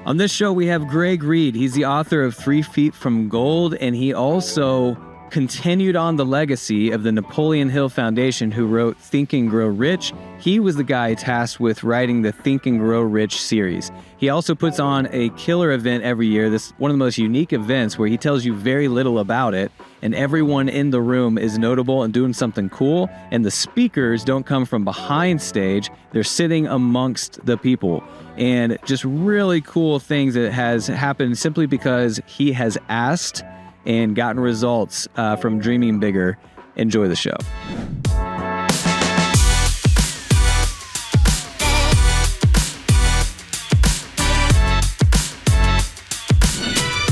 On this show, we have Greg Reed. He's the author of 3 Feet from Gold, and he also continued on the legacy of the Napoleon Hill Foundation, who wrote Think and Grow Rich. He was the guy tasked with writing the Think and Grow Rich series. He also puts on a killer event every year. This is one of the most unique events where he tells you very little about it, and everyone in the room is notable and doing something cool, and the speakers don't come from behind stage. They're sitting amongst the people. And just really cool things that has happened simply because he has asked and gotten results from dreaming bigger. Enjoy the show.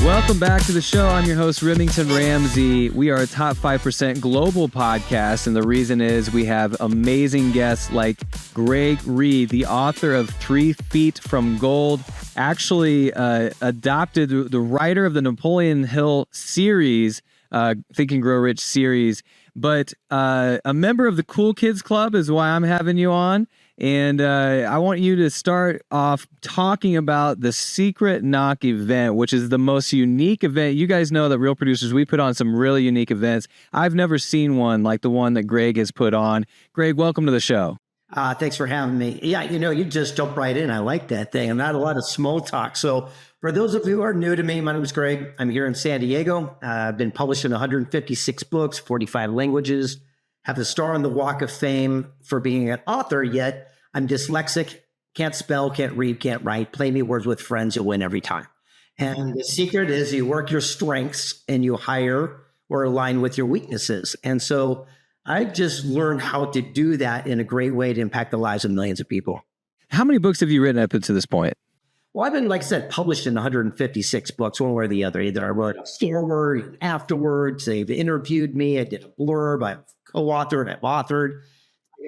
Welcome back to the show. I'm your host, Remington Ramsey. We are a top 5% global podcast, and the reason is we have amazing guests like Greg Reed, the author of 3 Feet from Gold, actually adopted the writer of the Napoleon Hill series, Think and Grow Rich series, but a member of the Cool Kids Club is why I'm having you on. And I want you to start off talking about the Secret Knock event, which is the most unique event. You guys know that Real Producers, we put on some really unique events. I've never seen one like the one that Greg has put on. Greg, welcome to the show. Thanks for having me. Yeah, you just jump right in. I like that thing. And not a lot of small talk. So for those of you who are new to me, my name is Greg. I'm here in San Diego. I've been published in 156 books, 45 languages, have a star on the Walk of Fame for being an author, yet I'm dyslexic, can't spell, can't read, can't write. Play me words with friends, you'll win every time. And the secret is you work your strengths and you hire or align with your weaknesses. And so I've just learned how to do that in a great way to impact the lives of millions of people. How many books have you written up to this point? Well, I've been, like I said, published in 156 books, one way or the other. Either I wrote a foreword, afterwards, they've interviewed me, I did a blurb, I've co-authored, I've authored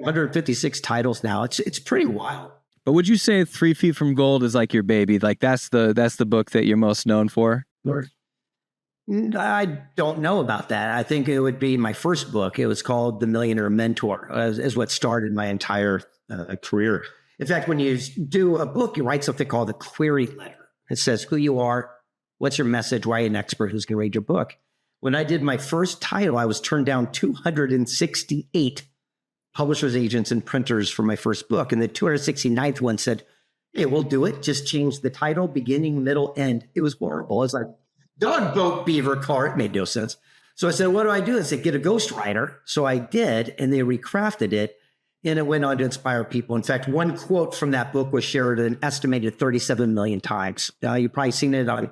156 titles now. It's pretty wild. But would you say 3 Feet from Gold is like your baby? Like that's the book that you're most known for? I don't know about that. I think it would be my first book. It was called The Millionaire Mentor, is what started my entire career. In fact, when you do a book, you write something called a query letter. It says who you are, what's your message, why are you an expert, who's going to read your book. When I did my first title, I was turned down 268 publishers, agents, and printers for my first book. And the 269th one said, hey, we'll do it. Just change the title, beginning, middle, end. It was horrible. It's like dog, boat, beaver, car. It made no sense. So I said, what do I do? I said, get a ghostwriter. So I did, and they recrafted it, and it went on to inspire people. In fact, one quote from that book was shared an estimated 37 million times. You've probably seen it on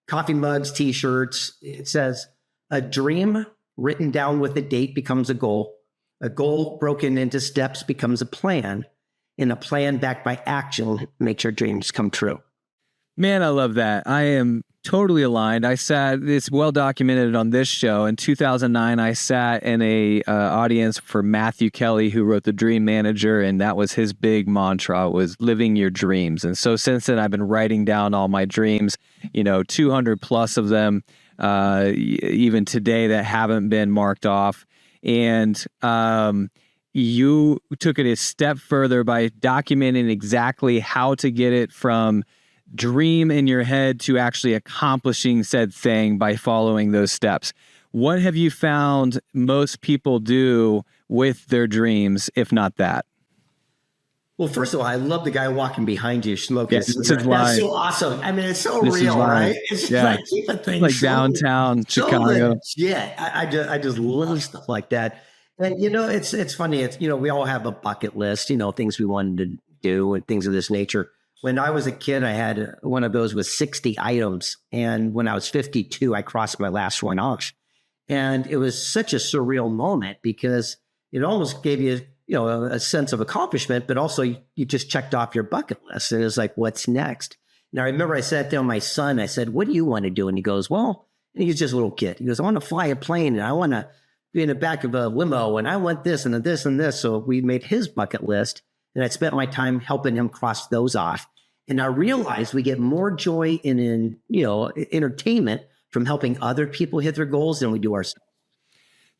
coffee mugs, T-shirts. It says, a dream written down with a date becomes a goal. A goal broken into steps becomes a plan, and a plan backed by action makes your dreams come true. Man, I love that. I am totally aligned. It's well documented on this show. In 2009, I sat in a audience for Matthew Kelly, who wrote The Dream Manager, and that was his big mantra, was living your dreams. And so since then, I've been writing down all my dreams, 200 plus of them, even today, that haven't been marked off. And you took it a step further by documenting exactly how to get it from dream in your head to actually accomplishing said thing by following those steps. What have you found most people do with their dreams, if not that? Well, first of all, I love the guy walking behind you smoking. Yes, That's so awesome. I mean, it's so real, right? It's just like keeping things like downtown Chicago. Yeah, I just love stuff like that. And it's funny. It's we all have a bucket list. Things we wanted to do and things of this nature. When I was a kid, I had one of those with 60 items, and when I was 52, I crossed my last one off, and it was such a surreal moment because it almost gave you a sense of accomplishment, but also you just checked off your bucket list. And it's like, what's next? Now, I remember I sat down with my son. I said, what do you want to do? And he goes, well, and he's just a little kid. He goes, I want to fly a plane, and I want to be in the back of a limo, and I want this and this and this. So we made his bucket list, and I spent my time helping him cross those off. And I realized we get more joy in entertainment from helping other people hit their goals than we do ourselves.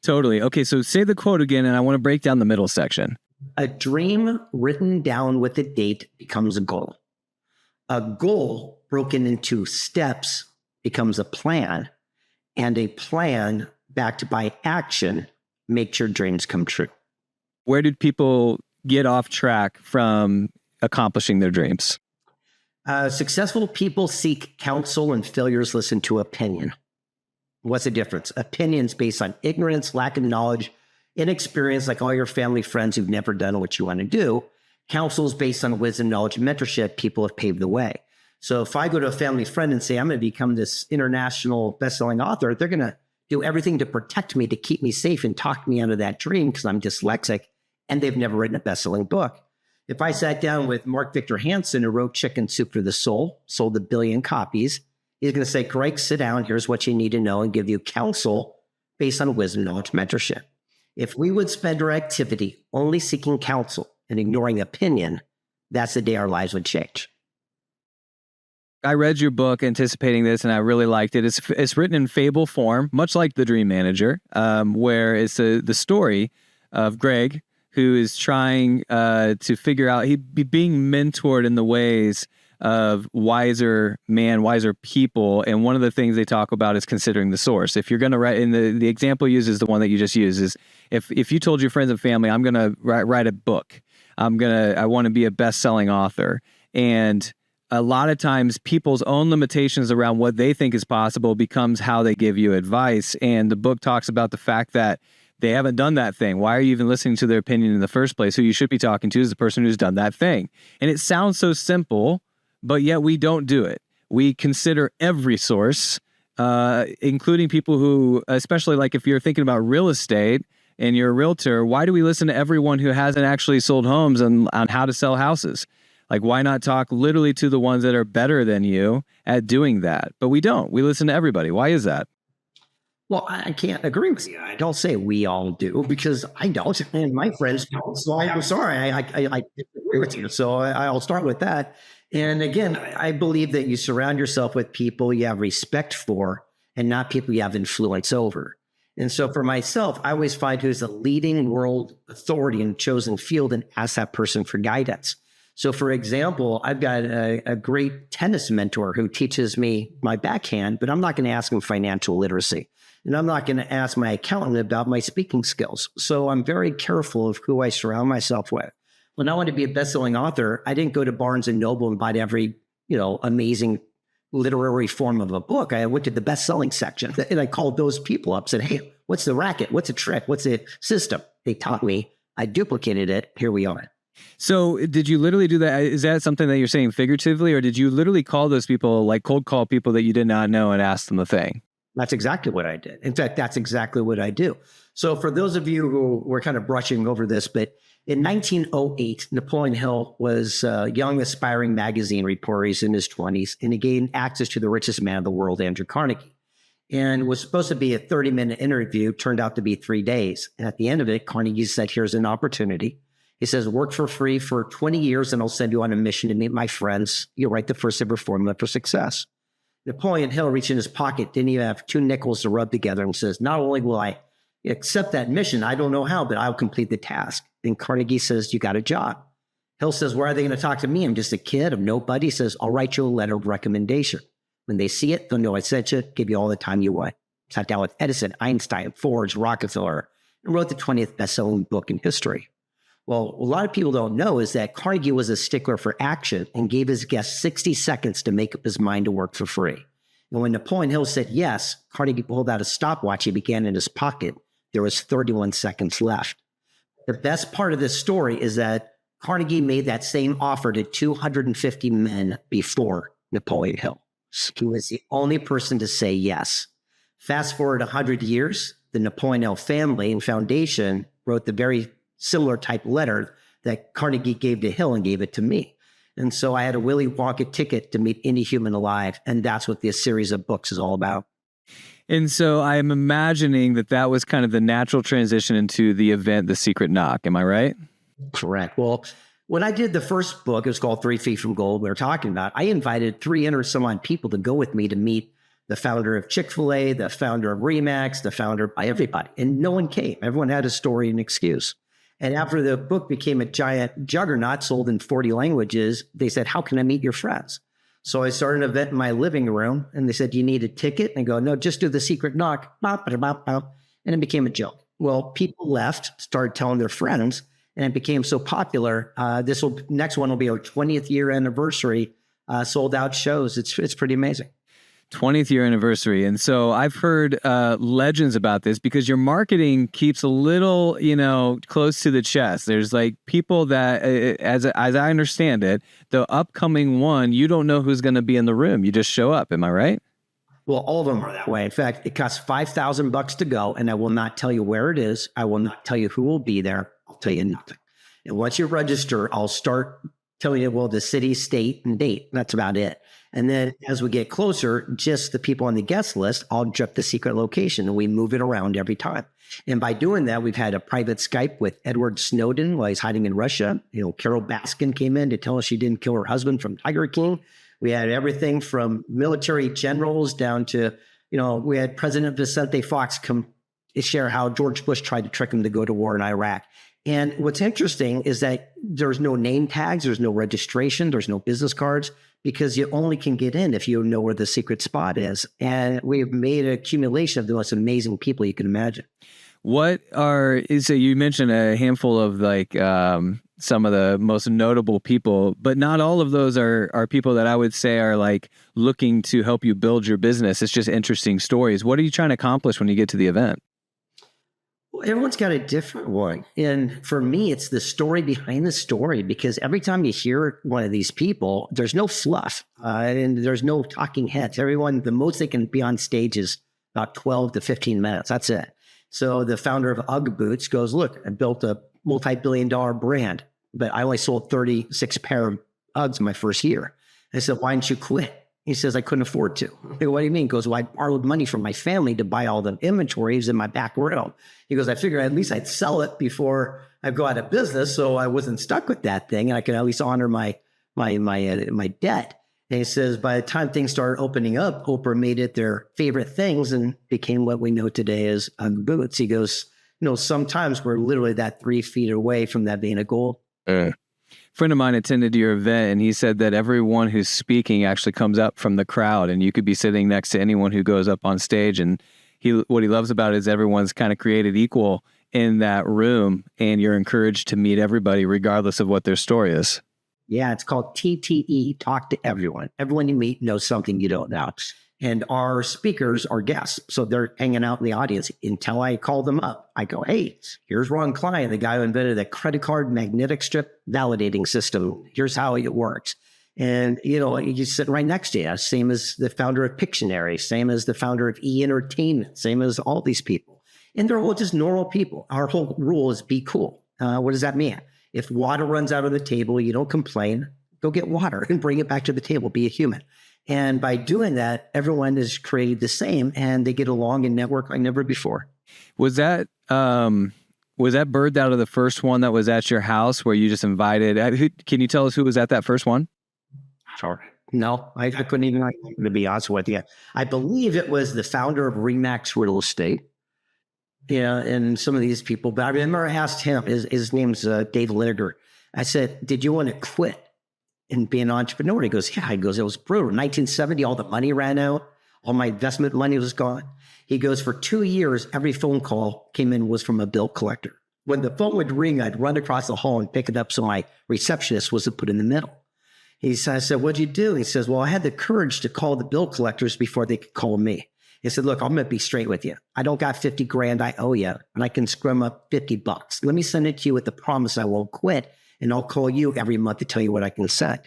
Totally. Okay, so say the quote again, and I want to break down the middle section. A dream written down with a date becomes a goal. A goal broken into steps becomes a plan, and a plan backed by action makes your dreams come true. Where did people get off track from accomplishing their dreams? Successful people seek counsel and failures listen to opinion. What's the difference? Opinions based on ignorance, lack of knowledge, inexperience, like all your family friends who've never done what you want to do. Counsel is based on wisdom, knowledge, and mentorship. People have paved the way. So if I go to a family friend and say, I'm going to become this international best-selling author, they're going to do everything to protect me, to keep me safe and talk me out of that dream because I'm dyslexic and they've never written a best-selling book. If I sat down with Mark Victor Hansen, who wrote Chicken Soup for the Soul, sold 1 billion copies, he's going to say, Greg, sit down. Here's what you need to know and give you counsel based on wisdom, knowledge, mentorship. If we would spend our activity only seeking counsel and ignoring opinion, that's the day our lives would change. I read your book anticipating this, and I really liked it. It's written in fable form, much like The Dream Manager, where it's the story of Greg, who is trying to figure out, he'd be being mentored in the ways of wiser people. And one of the things they talk about is considering the source. If you're going to write, and the example used is the one that you just used, is if you told your friends and family, I'm going to write a book, I want to be a best-selling author. And a lot of times people's own limitations around what they think is possible becomes how they give you advice. And the book talks about the fact that they haven't done that thing. Why are you even listening to their opinion in the first place? Who you should be talking to is the person who's done that thing. And it sounds so simple, but yet we don't do it. We consider every source, including people who, especially like if you're thinking about real estate and you're a realtor, why do we listen to everyone who hasn't actually sold homes on how to sell houses? Like, why not talk literally to the ones that are better than you at doing that? But we don't. We listen to everybody. Why is that? Well, I can't agree with you. I don't say we all do because I don't, and my friends don't. So I'm sorry. I disagree with you. So I'll start with that. And again, I believe that you surround yourself with people you have respect for and not people you have influence over. And so for myself, I always find who's the leading world authority in a chosen field and ask that person for guidance. So for example, I've got a great tennis mentor who teaches me my backhand, but I'm not going to ask him financial literacy. And I'm not going to ask my accountant about my speaking skills. So I'm very careful of who I surround myself with. When I wanted to be a best-selling author, I didn't go to Barnes and Noble and buy every, amazing literary form of a book. I went to the best-selling section and I called those people up, said, hey, what's the racket? What's a trick? What's the system? They taught me. I duplicated it. Here we are. So did you literally do that? Is that something that you're saying figuratively, or did you literally call those people, like cold call people that you did not know and ask them the thing? That's exactly what I did. In fact, that's exactly what I do. So for those of you who were kind of brushing over this, but in 1908, Napoleon Hill was a young, aspiring magazine reporter. He's in his 20s, and he gained access to the richest man of the world, Andrew Carnegie. And it was supposed to be a 30-minute interview, turned out to be 3 days. And at the end of it, Carnegie said, here's an opportunity. He says, work for free for 20 years and I'll send you on a mission to meet my friends. You'll write the first ever formula for success. Napoleon Hill reached in his pocket, didn't even have 2 nickels to rub together, and says, not only will I accept that mission, I don't know how, but I'll complete the task. And Carnegie says, you got a job. Hill says, where are they going to talk to me? I'm just a kid. I'm nobody. He says, I'll write you a letter of recommendation. When they see it, they'll know I sent you, give you all the time you want. Sat down with Edison, Einstein, Ford, Rockefeller, and wrote the 20th best-selling book in history. Well, a lot of people don't know is that Carnegie was a stickler for action and gave his guests 60 seconds to make up his mind to work for free. And when Napoleon Hill said yes, Carnegie pulled out a stopwatch he began in his pocket. There was 31 seconds left. The best part of this story is that Carnegie made that same offer to 250 men before Napoleon Hill. He was the only person to say yes. Fast forward 100 years, the Napoleon Hill family and foundation wrote the very similar type letter that Carnegie gave to Hill and gave it to me. And so I had a Willy Wonka ticket to meet any human alive. And that's what this series of books is all about. And so I'm imagining that was kind of the natural transition into the event, The Secret Knock. Am I right? Correct. Well, when I did the first book, it was called 3 Feet from Gold, we were talking about, I invited 300 some odd people to go with me to meet the founder of Chick-fil-A, the founder of Remax, the founder by everybody. And no one came. Everyone had a story and excuse. And after the book became a giant juggernaut, sold in 40 languages, they said, how can I meet your friends? So I started an event in my living room, and they said, "Do you need a ticket?" And I go, "No, just do the secret knock." Bop, bop, bop, bop. And it became a joke. Well, people left, started telling their friends, and it became so popular. Next one will be our 20th year anniversary, sold out shows. It's pretty amazing. 20th year anniversary. And so I've heard legends about this because your marketing keeps a little, close to the chest. There's like people that, as I understand it, the upcoming one, you don't know who's going to be in the room. You just show up. Am I right? Well, all of them are that way. In fact, it costs $5,000 to go, and I will not tell you where it is. I will not tell you who will be there. I'll tell you nothing. And once you register, I'll start telling you, well, the city, state, and date. That's about it. And then as we get closer, just the people on the guest list, I'll drop the secret location, and we move it around every time. And by doing that, we've had a private Skype with Edward Snowden while he's hiding in Russia. Carol Baskin came in to tell us she didn't kill her husband from Tiger King. We had everything from military generals down to, we had President Vicente Fox come share how George Bush tried to trick him to go to war in Iraq. And what's interesting is that there's no name tags, there's no registration, there's no business cards, because you only can get in if you know where the secret spot is. And we've made an accumulation of the most amazing people you can imagine. So you mentioned a handful of some of the most notable people, but not all of those are people that I would say are like looking to help you build your business. It's just interesting stories. What are you trying to accomplish when you get to the event? Well, everyone's got a different one. And for me, it's the story behind the story, because every time you hear one of these people, there's no fluff and there's no talking heads. Everyone, the most they can be on stage is about 12 to 15 minutes. That's it. So the founder of UGG Boots goes, "Look, I built a multi-billion-dollar brand, but I only sold 36 pair of Uggs my first year." I said, "Why didn't you quit?" He says, "I couldn't afford to." I go, "What do you mean?" He goes, "Well, I borrowed money from my family to buy all the inventories in my back room." He goes, "I figured at least I'd sell it before I go out of business, so I wasn't stuck with that thing, and I could at least honor my debt." And he says, by the time things started opening up, Oprah made it their favorite things and became what we know today as UGG Boots. He goes, sometimes we're literally that 3 feet away from that being a goal. Friend of mine attended your event, and he said that everyone who's speaking actually comes up from the crowd, and you could be sitting next to anyone who goes up on stage. And what he loves about it is everyone's kind of created equal in that room, and you're encouraged to meet everybody regardless of what their story is. Yeah, it's called TTE, talk to everyone. Everyone you meet knows something you don't know. And our speakers are guests. So they're hanging out in the audience until I call them up. I go, "Hey, here's Ron Klein, the guy who invented the credit card magnetic strip validating system. Here's how it works." And, you sit right next to you, same as the founder of Pictionary, same as the founder of E-Entertainment, same as all these people. And they're all just normal people. Our whole rule is be cool. What does that mean? If water runs out of the table, you don't complain. Go get water and bring it back to the table. Be a human. And by doing that, everyone is created the same, and they get along and network like never before. Was that birthed out of the first one that was at your house where you just invited? Can you tell us who was at that first one? Sure. No, I couldn't even, to be honest with you. I believe it was the founder of Remax Real Estate. Yeah, and some of these people, but I remember I asked him, his name's Dave Linegar. I said, "Did you want to quit and be an entrepreneur?" He goes, "Yeah." He goes, "It was brutal. 1970, all the money ran out. All my investment money was gone." He goes, "For 2 years, every phone call came in was from a bill collector. When the phone would ring, I'd run across the hall and pick it up so my receptionist wasn't put in the middle." I said, "What'd you do?" He says, "Well, I had the courage to call the bill collectors before they could call me." He said, "Look, I'm going to be straight with you. I don't got 50 grand I owe you, and I can scrum up $50. Let me send it to you with the promise I won't quit, and I'll call you every month to tell you what I can send."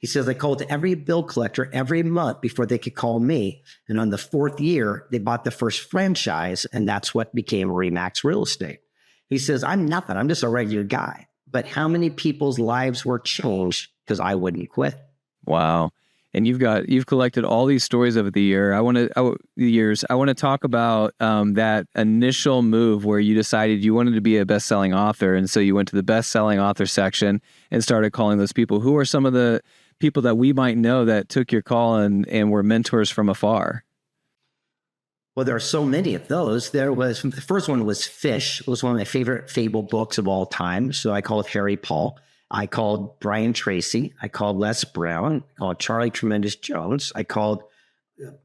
He says, "I called every bill collector every month before they could call me. And on the 4th year, they bought the first franchise, and that's what became Remax Real Estate." He says, "I'm nothing. I'm just a regular guy. But how many people's lives were changed because I wouldn't quit?" Wow. And you've collected all these stories over the years. I want to talk about that initial move where you decided you wanted to be a best-selling author, and so you went to the best-selling author section and started calling those people. Who are some of the people that we might know that took your call and were mentors from afar? Well, there are so many of those. The first one was Fish. It was one of my favorite fable books of all time. So I call it Harry Paul. I called Brian Tracy. I called Les Brown. I called Charlie Tremendous Jones. I called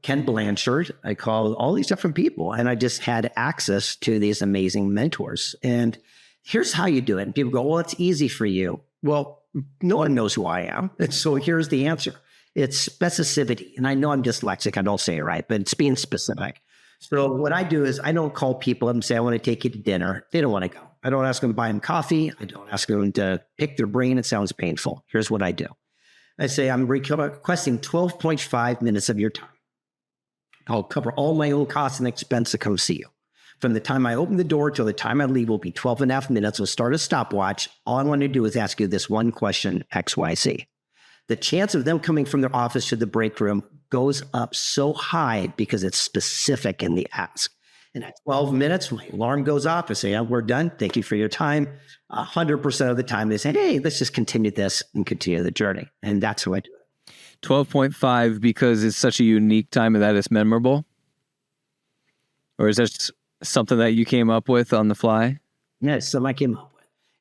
Ken Blanchard. I called all these different people, and I just had access to these amazing mentors. And here's how you do it. And people go, well, it's easy for you. Well, no one knows who I am. And so here's the answer. It's specificity. And I know I'm dyslexic. I don't say it right, but it's being specific. So what I do is I don't call people and say, I want to take you to dinner. They don't want to go. I don't ask them to buy them coffee. I don't ask them to pick their brain. It sounds painful. Here's what I do. I say, I'm requesting 12.5 minutes of your time. I'll cover all my own costs and expense to come see you. From the time I open the door till the time I leave will be 12 and a half minutes. We'll start a stopwatch. All I want to do is ask you this one question, XYZ. The chance of them coming from their office to the break room goes up so high because it's specific in the ask. And at 12 minutes, my alarm goes off. I say, oh, we're done. Thank you for your time. 100% of the time, they say, hey, let's just continue this and continue the journey. And that's how I do it. 12.5 because it's such a unique time that it's memorable? Or is that something that you came up with on the fly? Yes, something I came up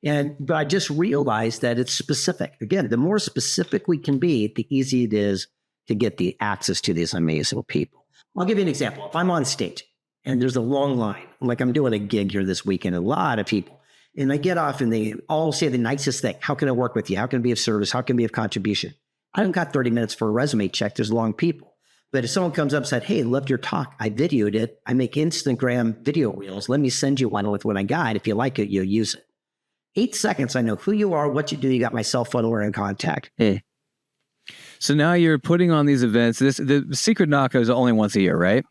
with. But I just realized that it's specific. Again, the more specific we can be, the easier it is to get the access to these amazing people. I'll give you an example. If I'm on stage and there's a long line, like I'm doing a gig here this weekend, a lot of people, and I get off and they all say the nicest thing. How can I work with you? How can I be of service? How can I be of contribution? I don't got 30 minutes for a resume check. There's long people. But if someone comes up and said, hey, loved your talk. I videoed it. I make Instagram video reels. Let me send you one with what I got. If you like it, you'll use it. 8 seconds. I know who you are, what you do. You got my cell phone. We're in contact. Hey. So now you're putting on these events. The Secret Knock is only once a year, right?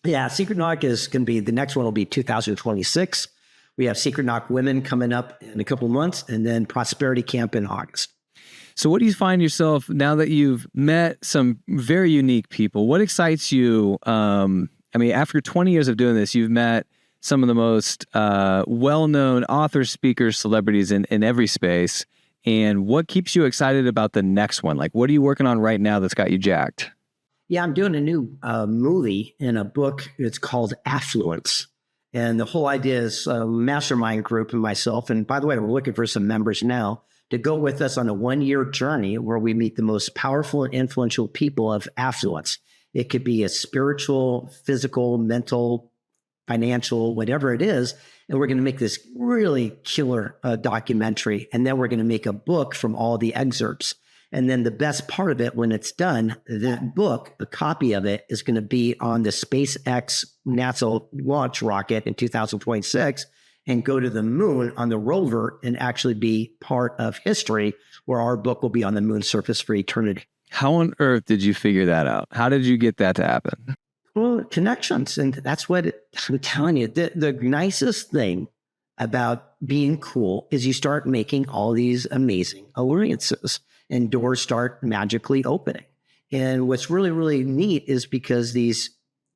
Yeah. Secret Knock is going to be, the next one will be 2026. We have Secret Knock Women coming up in a couple of months, and then Prosperity Camp in August. So what do you find yourself now that you've met some very unique people? What excites you? After 20 years of doing this, you've met some of the most well-known authors, speakers, celebrities in every space. And what keeps you excited about the next one? Like, what are you working on right now that's got you jacked? Yeah, I'm doing a new movie and a book. It's called Affluence. And the whole idea is a mastermind group and myself. And by the way, we're looking for some members now to go with us on a 1-year journey where we meet the most powerful and influential people of affluence. It could be a spiritual, physical, mental, financial, whatever it is. And we're going to make this really killer documentary. And then we're going to make a book from all the excerpts. And then the best part of it, when it's done, that book, a copy of it, is going to be on the SpaceX NASA launch rocket in 2026 and go to the moon on the rover and actually be part of history where our book will be on the moon's surface for eternity. How on earth did you figure that out? How did you get that to happen? Well, connections. And that's what I'm telling you. The nicest thing about being cool is you start making all these amazing alliances and doors start magically opening. And what's really, really neat is because these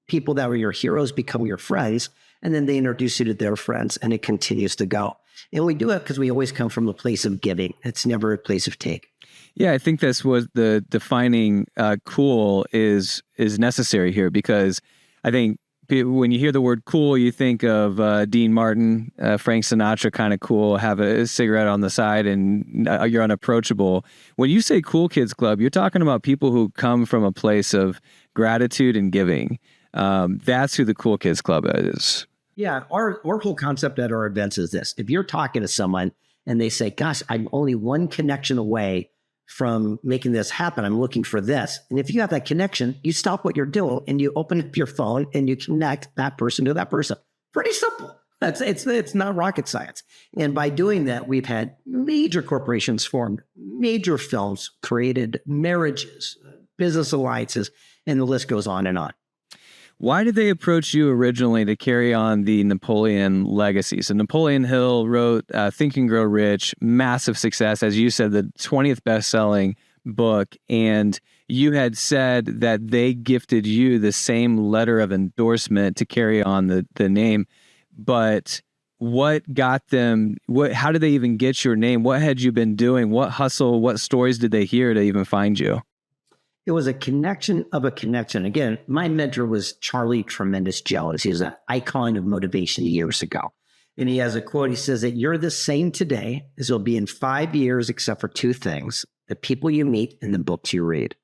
people that were your heroes become your friends, and then they introduce you to their friends, and it continues to go. And we do it because we always come from a place of giving. It's never a place of take. Yeah, I think that's what the defining cool is necessary here, because I think when you hear the word cool, you think of Dean Martin, Frank Sinatra, kind of cool, have a cigarette on the side and you're unapproachable. When you say Cool Kids Club, you're talking about people who come from a place of gratitude and giving. That's who the Cool Kids Club is. Yeah, our whole concept at our events is this. If you're talking to someone and they say, gosh, I'm only one connection away from making this happen, I'm looking for this. And if you have that connection, you stop what you're doing and you open up your phone and you connect that person to that person. Pretty simple. It's not rocket science. And by doing that, we've had major corporations formed, major films created, marriages, business alliances, and the list goes on and on. Why did they approach you originally to carry on the Napoleon legacy? So Napoleon Hill wrote Think and Grow Rich, massive success, as you said, the 20th best-selling book. And you had said that they gifted you the same letter of endorsement to carry on the name. But what got them, how did they even get your name? What had you been doing? What hustle, what stories did they hear to even find you? It was a connection of a connection. Again, my mentor was Charlie Tremendous Jones. He was an icon of motivation years ago. And he has a quote. He says that you're the same today as you'll be in 5 years, except for two things: the people you meet and the books you read.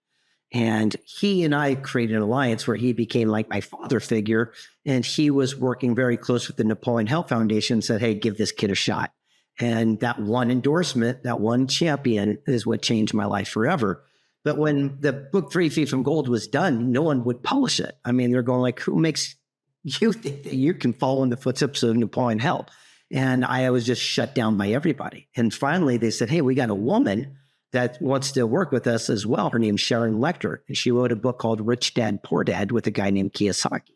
And he and I created an alliance where he became like my father figure. And he was working very close with the Napoleon Hill Foundation and said, hey, give this kid a shot. And that one endorsement, that one champion is what changed my life forever. But when the book 3 Feet from Gold was done, no one would publish it. I mean, they're going like, who makes you think that you can follow in the footsteps of Napoleon Hill? And I was just shut down by everybody. And finally they said, hey, we got a woman that wants to work with us as well. Her name's Sharon Lecter. And she wrote a book called Rich Dad, Poor Dad with a guy named Kiyosaki.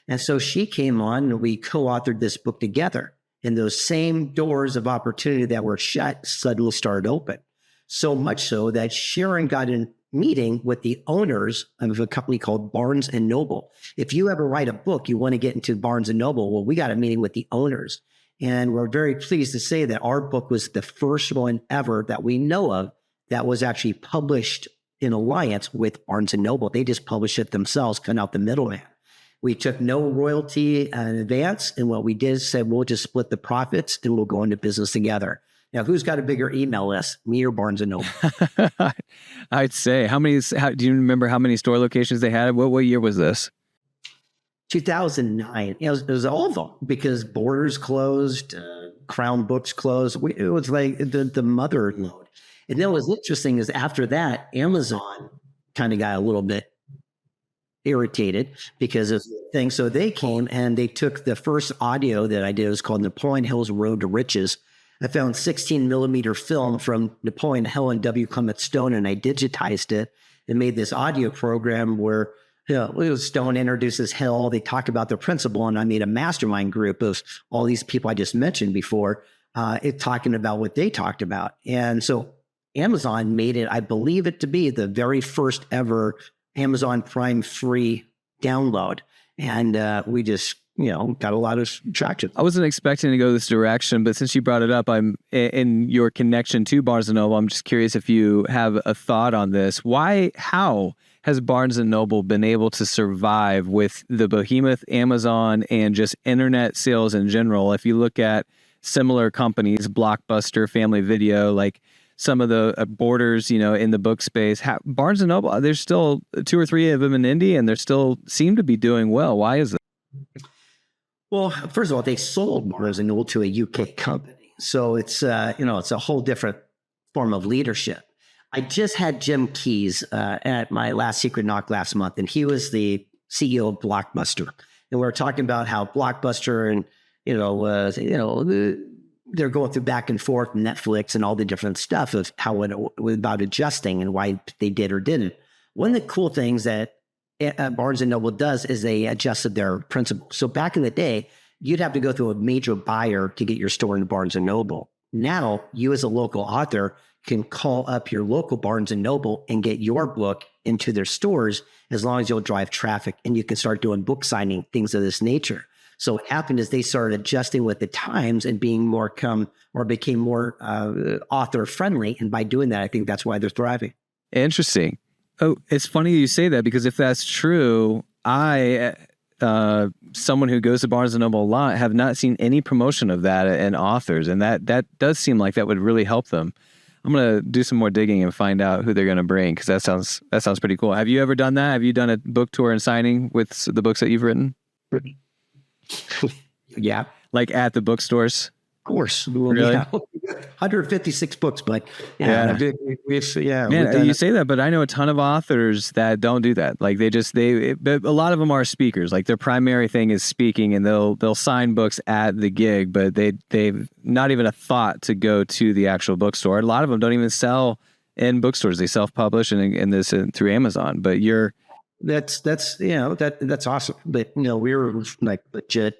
And so she came on and we co-authored this book together. And those same doors of opportunity that were shut suddenly started open. So much so that Sharon got a meeting with the owners of a company called Barnes and Noble. If you ever write a book, you want to get into Barnes and Noble. Well, we got a meeting with the owners. And we're very pleased to say that our book was the first one ever that we know of that was actually published in alliance with Barnes and Noble. They just published it themselves, cut out the middleman. We took no royalty in advance. And what we did is said, we'll just split the profits and we'll go into business together. Now, who's got a bigger email list, me or Barnes and Noble? I'd say, do you remember how many store locations they had? What year was this? 2009. It was all of them because Borders closed, Crown Books closed. It was like the mother load. And then what's interesting is after that, Amazon kind of got a little bit irritated because of things. So they came and they took the first audio that I did. It was called Napoleon Hill's Road to Riches. I found 16 millimeter film from Napoleon Hill and W. Clement Stone, and I digitized it and made this audio program where Stone introduces Hill. They talk about their principle, and I made a mastermind group of all these people I just mentioned before, talking about what they talked about. And so Amazon made it, I believe it to be the very first ever Amazon Prime free download. And we just, got a lot of traction. I wasn't expecting to go this direction, but since you brought it up, I'm in your connection to Barnes & Noble. I'm just curious if you have a thought on this. How has Barnes & Noble been able to survive with the behemoth Amazon and just internet sales in general? If you look at similar companies, Blockbuster, Family Video, like some of the Borders, in the book space, Barnes & Noble, there's still 2 or 3 of them in Indy, and they still seem to be doing well. Why is that? Well, first of all, they sold Barnes & Noble to a UK company. So it's, it's a whole different form of leadership. I just had Jim Keyes at my last Secret Knock last month, and he was the CEO of Blockbuster. And we were talking about how Blockbuster and, they're going through back and forth, Netflix and all the different stuff of how it was about adjusting and why they did or didn't. One of the cool things that Barnes & Noble does is they adjusted their principles. So back in the day, you'd have to go through a major buyer to get your store in Barnes & Noble. Now, you as a local author can call up your local Barnes & Noble and get your book into their stores as long as you'll drive traffic, and you can start doing book signing, things of this nature. So what happened is they started adjusting with the times and became more author friendly. And by doing that, I think that's why they're thriving. Interesting. Oh, it's funny you say that, because if that's true, I, someone who goes to Barnes & Noble a lot, have not seen any promotion of that in authors. And that does seem like that would really help them. I'm going to do some more digging and find out who they're going to bring, because that sounds pretty cool. Have you ever done that? Have you done a book tour and signing with the books that you've written? Yeah. Like at the bookstores? Of course. Really? Yeah. 156 books, but Man, you say that, but I know a ton of authors that don't do that. Like but a lot of them are speakers. Like their primary thing is speaking, and they'll sign books at the gig, but they've not even a thought to go to the actual bookstore. A lot of them don't even sell in bookstores. They self-publish and through Amazon. But that's awesome. But we were like legit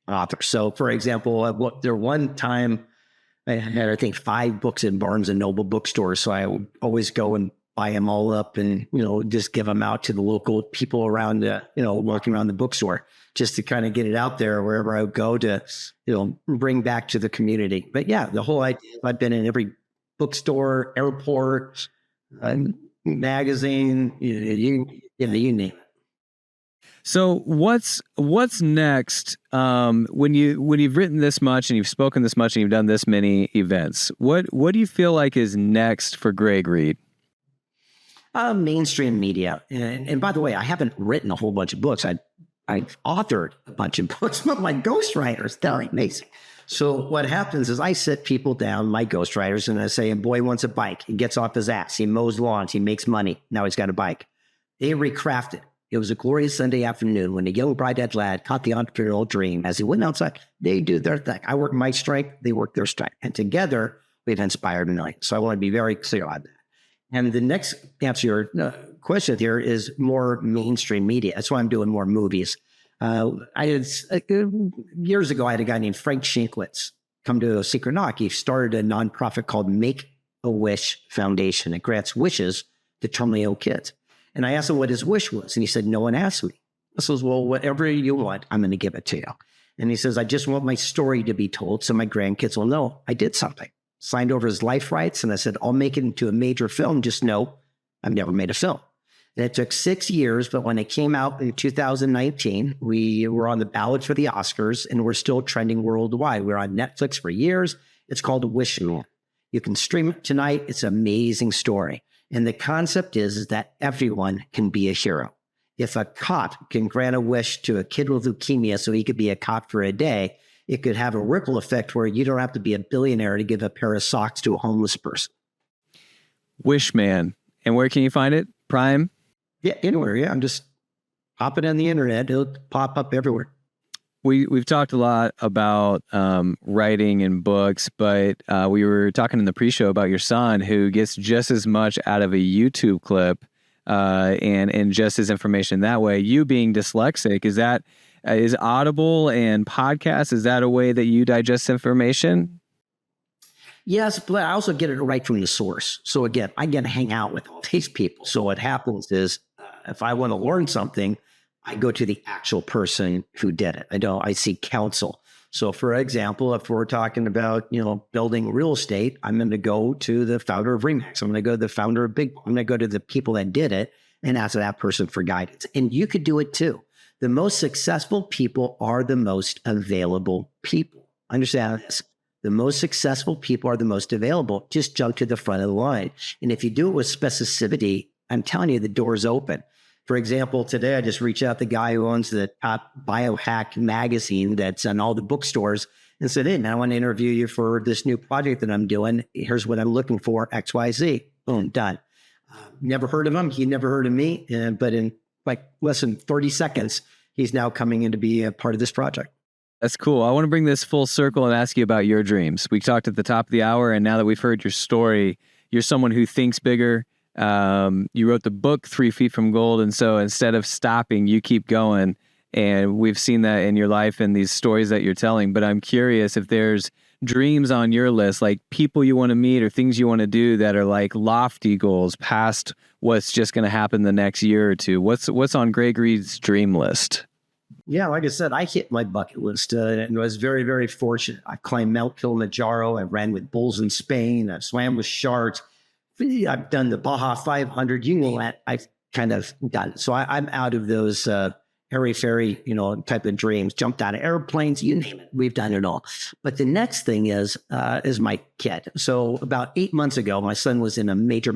authors. So for example, there one time I had, I think, 5 books in Barnes and Noble bookstores. So I would always go and buy them all up and, just give them out to the local people around walking around the bookstore, just to kind of get it out there wherever I would go to, bring back to the community. But yeah, the whole idea, I've been in every bookstore, airport, magazine, you name it. So what's next? When you've written this much and you've spoken this much and you've done this many events, what do you feel like is next for Greg Reed? Mainstream media. And by the way, I haven't written a whole bunch of books. I've authored a bunch of books, but my ghostwriters, they're amazing. So what happens is I sit people down, my ghostwriters, and I say, a boy wants a bike. He gets off his ass. He mows lawns. He makes money. Now he's got a bike. They recraft it. It was a glorious Sunday afternoon when a young bright-eyed lad caught the entrepreneurial dream. As he went outside, they do their thing. I work my strength. They work their strength. And together, we've inspired millions. So I want to be very clear on that. And the next answer your question here is more mainstream media. That's why I'm doing more movies. Years ago, I had a guy named Frank Shinkwitz come to a Secret Knock. He started a nonprofit called Make-A-Wish Foundation. It grants wishes to terminally ill kids. And I asked him what his wish was. And he said, no one asked me. I says, well, whatever you want, I'm going to give it to you. And he says, I just want my story to be told so my grandkids will know I did something. Signed over his life rights. And I said, I'll make it into a major film. Just know I've never made a film. And it took 6 years, but when it came out in 2019, we were on the ballot for the Oscars and we're still trending worldwide. We're on Netflix for years. It's called Wish Man. You can stream it tonight. It's an amazing story. And the concept is that everyone can be a hero. If a cop can grant a wish to a kid with leukemia so he could be a cop for a day, it could have a ripple effect where you don't have to be a billionaire to give a pair of socks to a homeless person. Wish Man. And where can you find it? Prime? Yeah, anywhere. Yeah, I'm just popping on the internet. It'll pop up everywhere. We've talked a lot about writing and books, but we were talking in the pre-show about your son who gets just as much out of a YouTube clip and just as information that way. You being dyslexic, is Audible and podcasts, is that a way that you digest information? Yes, but I also get it right from the source. So again, I get to hang out with all these people. So what happens is if I want to learn something, I go to the actual person who did it. I seek counsel. So for example, if we're talking about, building real estate, I'm going to go to the founder of Remax. I'm going to go to the founder of Big. I'm going to go to the people that did it and ask that person for guidance. And you could do it too. The most successful people are the most available people. Understand this. The most successful people are the most available. Just jump to the front of the line. And if you do it with specificity, I'm telling you, the door's open. For example, today I just reached out to the guy who owns the top biohack magazine that's on all the bookstores and said, hey, man, I want to interview you for this new project that I'm doing. Here's what I'm looking for, XYZ. Boom, done. Never heard of him. He never heard of me. But in like less than 30 seconds, he's now coming in to be a part of this project. That's cool. I want to bring this full circle and ask you about your dreams. We talked at the top of the hour, and now that we've heard your story, you're someone who thinks bigger. You wrote the book 3 Feet from Gold, and so instead of stopping, you keep going. And we've seen that in your life and these stories that you're telling. But I'm curious if there's dreams on your list, like people you want to meet or things you want to do that are like lofty goals past what's just going to happen the next year or two. What's on Greg Reed's dream list? Yeah, like I said, I hit my bucket list and was very, very fortunate. I climbed Mount Kilimanjaro. I ran with bulls in Spain. I swam with sharks. I've done the Baja 500. You know that. I've kind of done it. So I'm out of those airy-fairy, type of dreams. Jumped out of airplanes. You name it. We've done it all. But the next thing is my kid. So about 8 months ago, my son was in a major,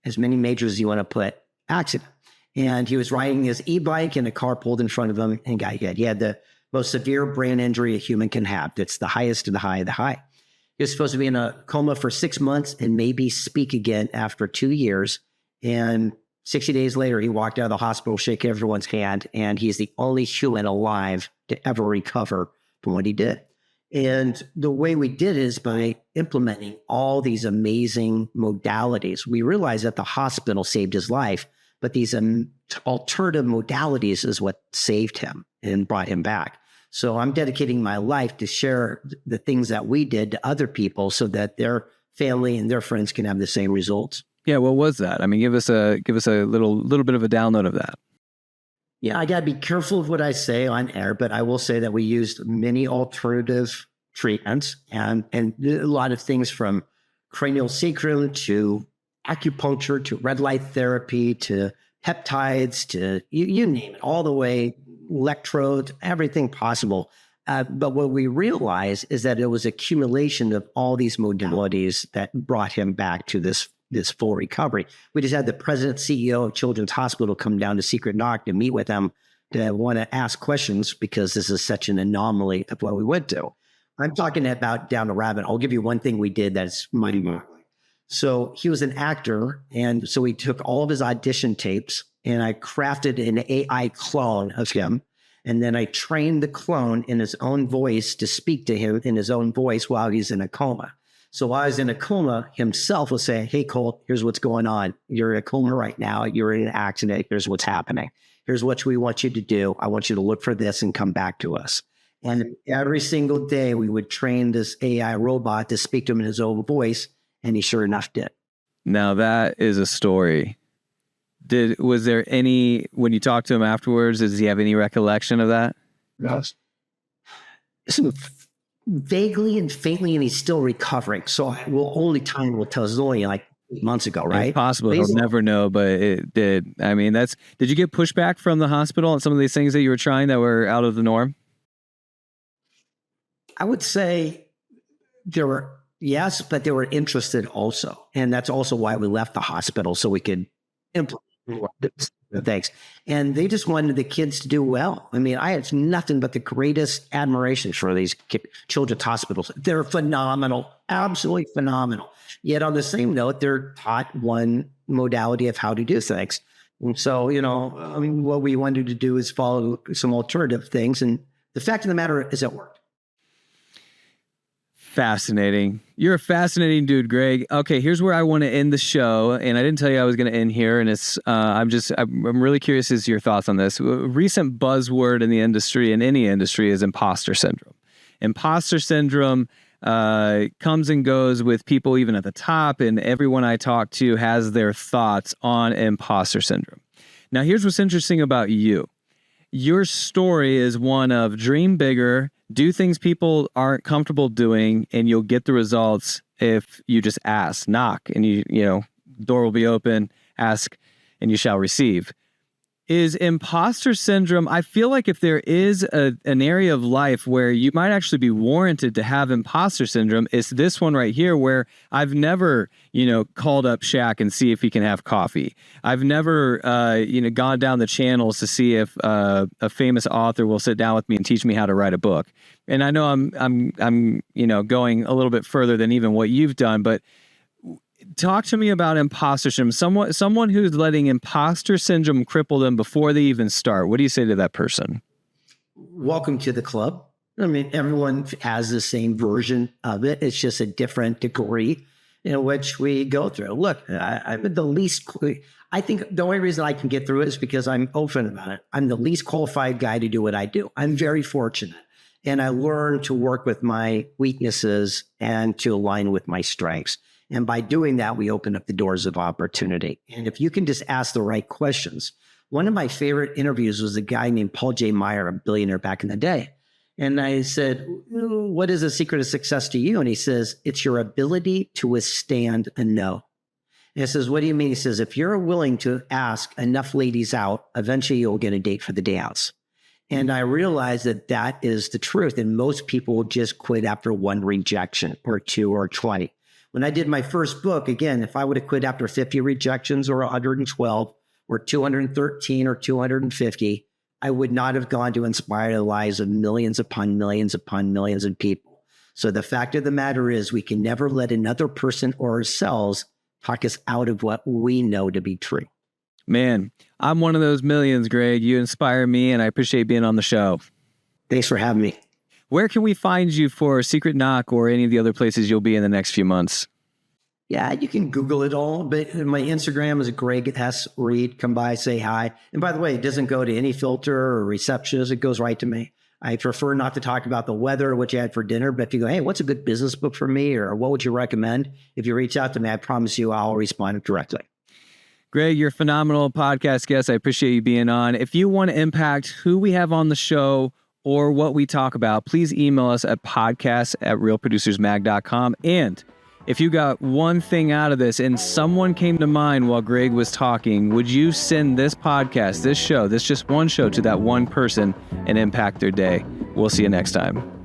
as many majors as you want to put, accident. And he was riding his e-bike and a car pulled in front of him and got hit. He had the most severe brain injury a human can have. It's the highest of the high of the high. He was supposed to be in a coma for 6 months and maybe speak again after 2 years. And 60 days later, he walked out of the hospital, shaking everyone's hand. And he's the only human alive to ever recover from what he did. And the way we did is by implementing all these amazing modalities. We realized that the hospital saved his life, but these alternative modalities is what saved him and brought him back. So I'm dedicating my life to share the things that we did to other people so that their family and their friends can have the same results. Yeah, what was that? I mean, give us a little bit of a download of that. Yeah, I got to be careful of what I say on air, but I will say that we used many alternative treatments and a lot of things from cranial sacrum to acupuncture to red light therapy to peptides to you name it, all the way electrodes, everything possible. But what we realized is that it was accumulation of all these modalities that brought him back to this full recovery. We just had the president, CEO of Children's Hospital come down to Secret Knock to meet with him to want to ask questions because this is such an anomaly of what we went to. I'm talking about down the rabbit. I'll give you one thing we did that's mind-boggling. So he was an actor, and so we took all of his audition tapes, and I crafted an AI clone of him. And then I trained the clone in his own voice to speak to him in his own voice while he's in a coma. So while I was in a coma, himself will say, hey, Cole, here's what's going on. You're in a coma right now. You're in an accident. Here's what's happening. Here's what we want you to do. I want you to look for this and come back to us. And every single day we would train this AI robot to speak to him in his own voice. And he sure enough did. Now that is a story. Was there any, when you talked to him afterwards, does he have any recollection of that? Yes. So vaguely and faintly, and he's still recovering. So only time will tell. It's only like 8 months ago, right? It's possible. He'll never know, but it did. I mean, did you get pushback from the hospital on some of these things that you were trying that were out of the norm? I would say there were, yes, but they were interested also. And that's also why we left the hospital, so we could implement. Thanks. And they just wanted the kids to do well. I mean, I have nothing but the greatest admiration for these children's hospitals. They're phenomenal, absolutely phenomenal. Yet on the same note, they're taught one modality of how to do things. And so, I mean, what we wanted to do is follow some alternative things. And the fact of the matter is it worked. Fascinating. You're a fascinating dude, Greg. Okay, here's where I want to end the show, and I didn't tell you I was going to end here, and it's I'm really curious as to your thoughts on this. A recent buzzword in the industry, in any industry, is imposter syndrome. Imposter syndrome comes and goes with people even at the top, and everyone I talk to has their thoughts on imposter syndrome. Now, here's what's interesting about you. Your story is one of dream bigger, do things people aren't comfortable doing, and you'll get the results if you just ask, knock, and door will be open, ask, and you shall receive. Is imposter syndrome, I feel like if there is an area of life where you might actually be warranted to have imposter syndrome, it's this one right here where I've never, called up Shaq and see if he can have coffee. I've never, gone down the channels to see if a famous author will sit down with me and teach me how to write a book. And I know I'm going a little bit further than even what you've done, but talk to me about imposter syndrome. Someone who's letting imposter syndrome cripple them before they even start. What do you say to that person? Welcome to the club. I mean, everyone has the same version of it. It's just a different degree in which we go through. Look, I'm the least. I think the only reason I can get through it is because I'm open about it. I'm the least qualified guy to do what I do. I'm very fortunate. And I learned to work with my weaknesses and to align with my strengths. And by doing that, we open up the doors of opportunity. And if you can just ask the right questions. One of my favorite interviews was a guy named Paul J. Meyer, a billionaire back in the day. And I said, what is the secret of success to you? And he says, it's your ability to withstand a no. And I says, what do you mean? He says, if you're willing to ask enough ladies out, eventually you'll get a date for the day outs. And I realized that is the truth. And most people will just quit after one rejection or two or 20. When I did my first book, again, if I would have quit after 50 rejections or 112 or 213 or 250, I would not have gone to inspire the lives of millions upon millions upon millions of people. So the fact of the matter is we can never let another person or ourselves talk us out of what we know to be true. Man, I'm one of those millions, Greg. You inspire me, and I appreciate being on the show. Thanks for having me. Where can we find you for Secret Knock or any of the other places you'll be in the next few months? Yeah, you can Google it all, but my Instagram is Greg S. Reed. Come by, say hi. And by the way, it doesn't go to any filter or receptionist. It goes right to me. I prefer not to talk about the weather or what you had for dinner, but if you go, hey, what's a good business book for me, or what would you recommend? If you reach out to me, I promise you I'll respond directly. Greg, you're a phenomenal podcast guest. I appreciate you being on. If you want to impact who we have on the show or what we talk about, please email us at podcast@realproducersmag.com. And If you got one thing out of this and someone came to mind while Greg was talking, would you send this podcast, this show, this just one show to that one person and impact their day? We'll see you next time.